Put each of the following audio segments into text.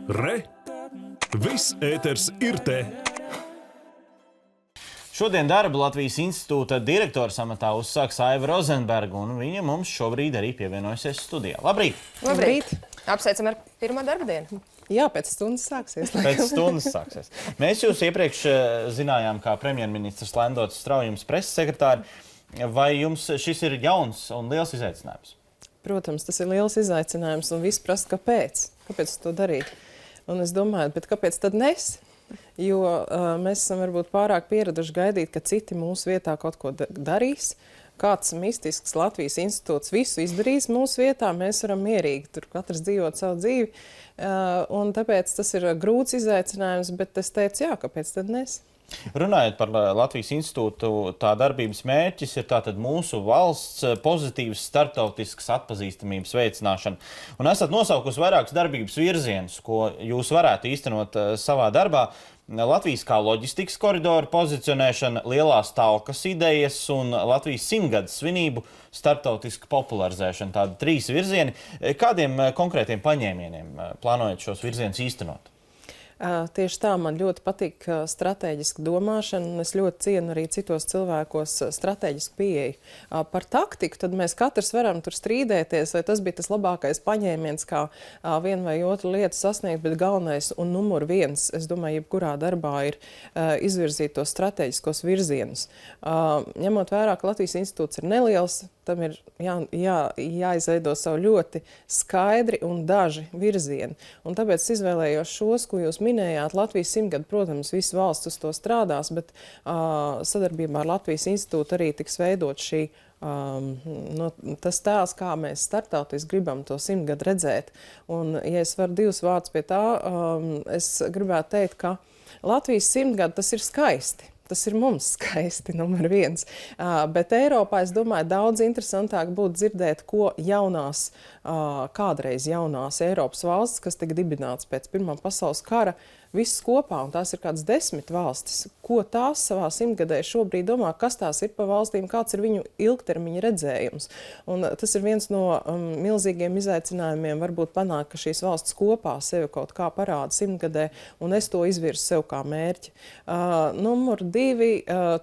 Re! Viss ēters ir te! Šodien darbu Latvijas institūta direktora amatā uzsāks Aiva Rozenberga, un viņa mums šobrīd arī pievienojusies studijā. Labrīt! Labrīt! Apsveicam ar pirmo darba dienu. Jā, pēc stundas sāksies. Pēc stundas sāksies. Mēs jūs iepriekš zinājām kā premjerministrs Lendots Straujums preses sekretāri. Vai jums šis ir jauns un liels izaicinājums? Protams, tas ir liels izaicinājums, un viss prasa, kāpēc? Kāpēc to darīt? Un es domāju, bet kāpēc tad nes? Jo mēs esam varbūt pārāk pieraduši gaidīt, ka citi mūsu vietā kaut ko darīs. Kāds mistisks Latvijas institūts visu izdarīs mūsu vietā, mēs varam mierīgi tur katrs dzīvot savu dzīvi. Un tāpēc tas ir grūts izaicinājums, bet es teicu, jā, kāpēc tad nes? Runājot par Latvijas institūtu, tā darbības mērķis ir tātad mūsu valsts pozitīvas starptautiskas atpazīstamības veicināšana. Un esat nosaukusi vairākus darbības virzienus, ko jūs varētu īstenot savā darbā. Latvijas kā loģistikas koridoru pozicionēšana, lielās talkas idejas un Latvijas 100-gades svinību starptautiska popularizēšana. Tādi 3 virzieni. Kādiem konkrētiem paņēmieniem plānojat šos virzienus īstenot? Tieši tā, man ļoti patīk stratēģiska domāšana, un es ļoti cienu arī citos cilvēkos stratēģisku pieeju. Par taktiku tad mēs katrs varam tur strīdēties, vai tas bija tas labākais paņēmiens, kā vienu vai otru lietu sasniegt, bet galvenais un numur 1, es domāju, jebkurā darbā ir izvirzīt tos stratēģiskos virzienus. Ņemot vērā, ka Latvijas institūts ir neliels, tam ir jāizveido savu ļoti skaidri un daži virzieni. Un tāpēc es izvēlējos šos, ko jūs minējāt. Latvijas 100 gadu, protams, visas valsts uz to strādās, bet sadarbībā ar Latvijas institūtu arī tiks veidot šī tas tēls, kā mēs starptautiski gribam to 100 gadu redzēt. Un, ja es varu 2 vārdus pie tā, es gribētu teikt, ka Latvijas 100 gadu tas ir skaisti. Tas ir mums skaisti, numur 1. Bet Eiropā, es domāju, daudz interesantāk būtu dzirdēt, ko jaunās, kādreiz jaunās Eiropas valstis, kas tika dibināts pēc Pirmā pasaules kara, visas kopā, un tās ir kādas 10 valstis, ko tās savā 100-gadē šobrīd domā, kas tās ir pa valstīm, kāds ir viņu ilgtermiņa redzējums. Un tas ir viens no milzīgiem izaicinājumiem, varbūt panākt, ka šīs valstis kopā sevi kaut kā parāda 100-gadē, un es to izvirsu sev kā mērķi. Numur 2,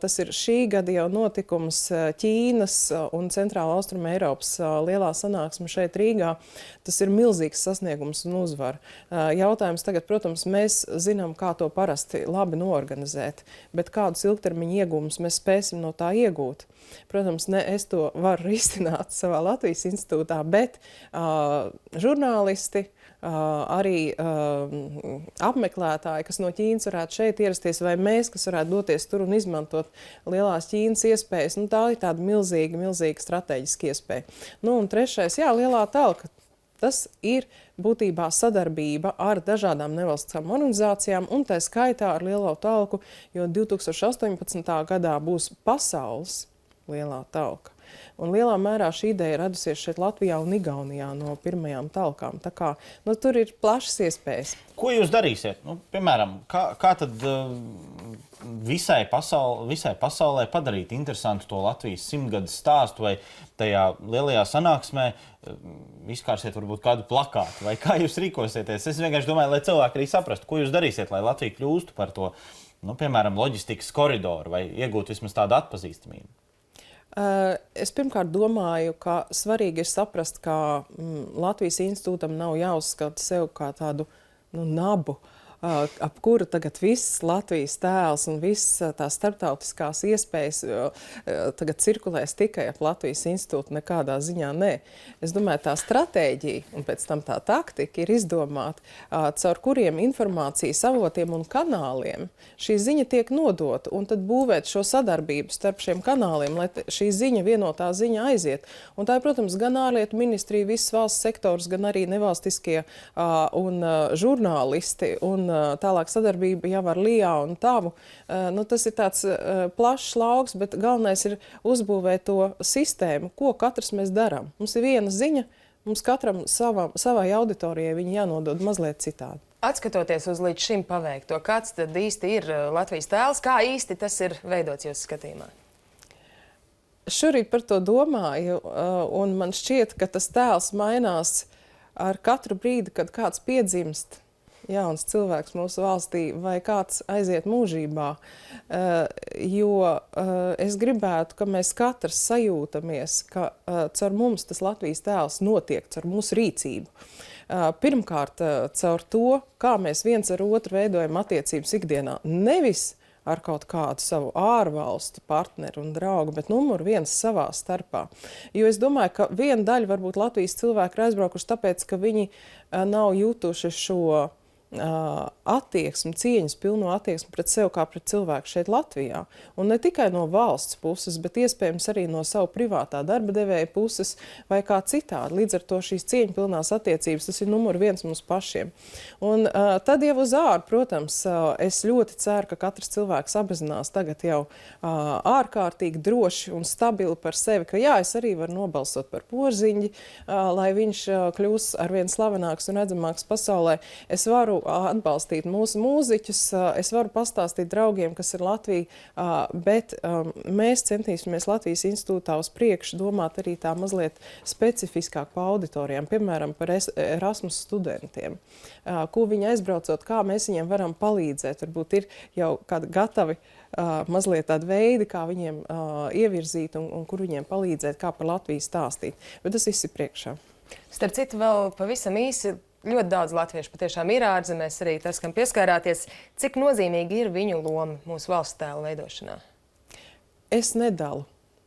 tas ir šī gada jau notikums Ķīnas un Centrāla Austruma Eiropas lielā sanāksme šeit Rīgā. Tas ir milzīgs sasniegums un uzvara. Jautājums tagad, protams, mēs zinām, kā to parasti labi noorganizēt, bet kādus ilgtermiņa iegūmus mēs spēsim no tā iegūt. Protams, ne es to varu risināt savā Latvijas institūtā, bet žurnālisti, arī apmeklētāji, kas no Ķīnas varētu šeit ierasties, vai mēs, kas varētu doties tur un izmantot lielās Ķīnas iespējas, tā ir tāda milzīga strateģiska iespēja. Un 3, jā, lielā telka. Tas ir būtībā sadarbība ar dažādām nevalstiskām organizācijām un tā skaitā ar lielo talku, jo 2018. gadā būs pasaules lielā talka. Un lielā mērā šī ideja radusies šeit Latvijā un Igaunijā no pirmajām talkām. Tā kā tur ir plašas iespējas. Ko jūs darīsiet? Piemēram, kā tad visai pasaulē padarīt interesantu to Latvijas 100-gadu stāstu, vai tajā lielajā sanāksmē izkārsiet varbūt kādu plakātu, vai kā jūs rīkosieties? Es vienkārši domāju, lai cilvēki arī saprastu, ko jūs darīsiet, lai Latvija kļūstu par to, piemēram, loģistikas koridoru vai iegūt vismaz tādu atpazīstamību. Es pirmkārt domāju, ka svarīgi ir saprast, ka Latvijas institūtam nav jāuzskata sev kā tādu nabu, ap kuru tagad viss Latvijas tēls un viss tās starptautiskās iespējas tagad cirkulēs tikai ap Latvijas institūtu, nekādā ziņā nē. Es domāju, tā stratēģija un pēc tam tā taktika ir izdomāta, caur kuriem informācijas avotiem un kanāliem šī ziņa tiek nodota, un tad būvēt šo sadarbību starp šiem kanāliem, lai šī ziņa, vienotā ziņa aiziet. Un tā ir, protams, gan ārlietu ministrija, visas valsts sektors, gan arī nevalstiskie un žurnālisti un tālāk sadarbība jau ar LIA un tavu. Tas ir tāds plašs lauks, bet galvenais ir uzbūvēt to sistēmu, ko katrs mēs darām. Mums ir viena ziņa, mums katram savai auditorijai viņa jānodod mazliet citādi. Atskatoties uz līdz šim paveikto, kāds tad īsti ir Latvijas tēls, kā īsti tas ir veidots jūsu skatījumā? Šorīt par to domāju, un man šķiet, ka tas tēls mainās ar katru brīdi, kad kāds piedzimst. jauns cilvēks mūsu valstī, vai kāds aiziet mūžībā, jo es gribētu, ka mēs katrs sajūtamies, ka caur mums tas Latvijas tēls notiek, caur mūsu rīcību. Pirmkārt, caur to, kā mēs viens ar otru veidojam attiecības ikdienā. Nevis ar kaut kādu savu ārvalstu partneru un draugu, bet numur viens savā starpā. Jo es domāju, ka viena daļa varbūt Latvijas cilvēki ir aizbraukuši tāpēc, ka viņi nav jutuši šo attieksmi, cieņas pilno attieksmi pret sevi kā pret cilvēku šeit Latvijā. Un ne tikai no valsts puses, bet iespējams arī no savu privātā darba devēja puses vai kā citādi. Līdz ar to šīs cieņa pilnās attiecības, tas ir numur viens mums pašiem. Un tad jau uz āru, protams, es ļoti ceru, ka katrs cilvēks apzinās tagad jau ārkārtīgi droši un stabili par sevi, ka jā, es arī varu nobalsot par Porziņģi, lai viņš kļūs arvien slavenāks un redzamāks pasaulē. Es varu atbalstīt mūsu mūziķus, es varu pastāstīt draugiem, kas ir Latvija, bet mēs centīsimies Latvijas institūtā uz priekšu domāt arī tā mazliet specifiskāk pa auditorijām, piemēram, par Erasmus studentiem, ko viņi aizbraucot, kā mēs viņiem varam palīdzēt. Varbūt ir jau kādi gatavi mazliet tādi veidi, kā viņiem ievirzīt un kur viņiem palīdzēt, kā par Latviju stāstīt. Bet tas viss ir priekšā. Starp citu, vēl pavisam īsi, ļoti daudz latviešu patiešām ir ārzemēs, arī tas, kam pieskārāties. Cik nozīmīgi ir viņu loma mūsu valsts tēla veidošanā? Es nedalu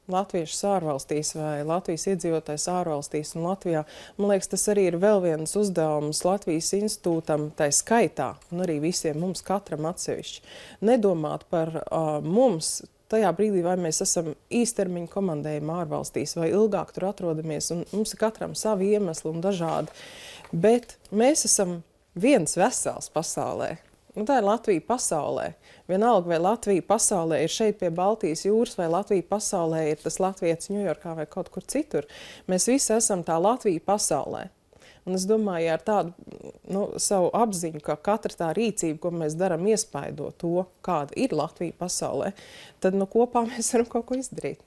latviešus ārvalstīs vai Latvijas iedzīvotājs ārvalstīs un Latvijā. Man liekas, tas arī ir vēl viens uzdevums Latvijas institūtam, tai skaitā, un arī visiem mums katram atsevišķi. Nedomāt par mums tajā brīdī, vai mēs esam īstermiņa komandējuma ārvalstīs vai ilgāk tur atrodamies, un mums ir katram savi iemesli un dažādi. Bet mēs esam viens vesels pasaulē. Un tā ir Latvija pasaulē. Vienalga, vai Latvija pasaulē ir šeit pie Baltijas jūras, vai Latvija pasaulē ir tas latvietis Ņujorkā vai kaut kur citur. Mēs visi esam tā Latvija pasaulē. Un es domāju, ar tādu savu apziņu, ka katra tā rīcība, ko mēs darām, iespaido to, kāda ir Latvija pasaulē, tad kopā mēs varam kaut ko izdarīt.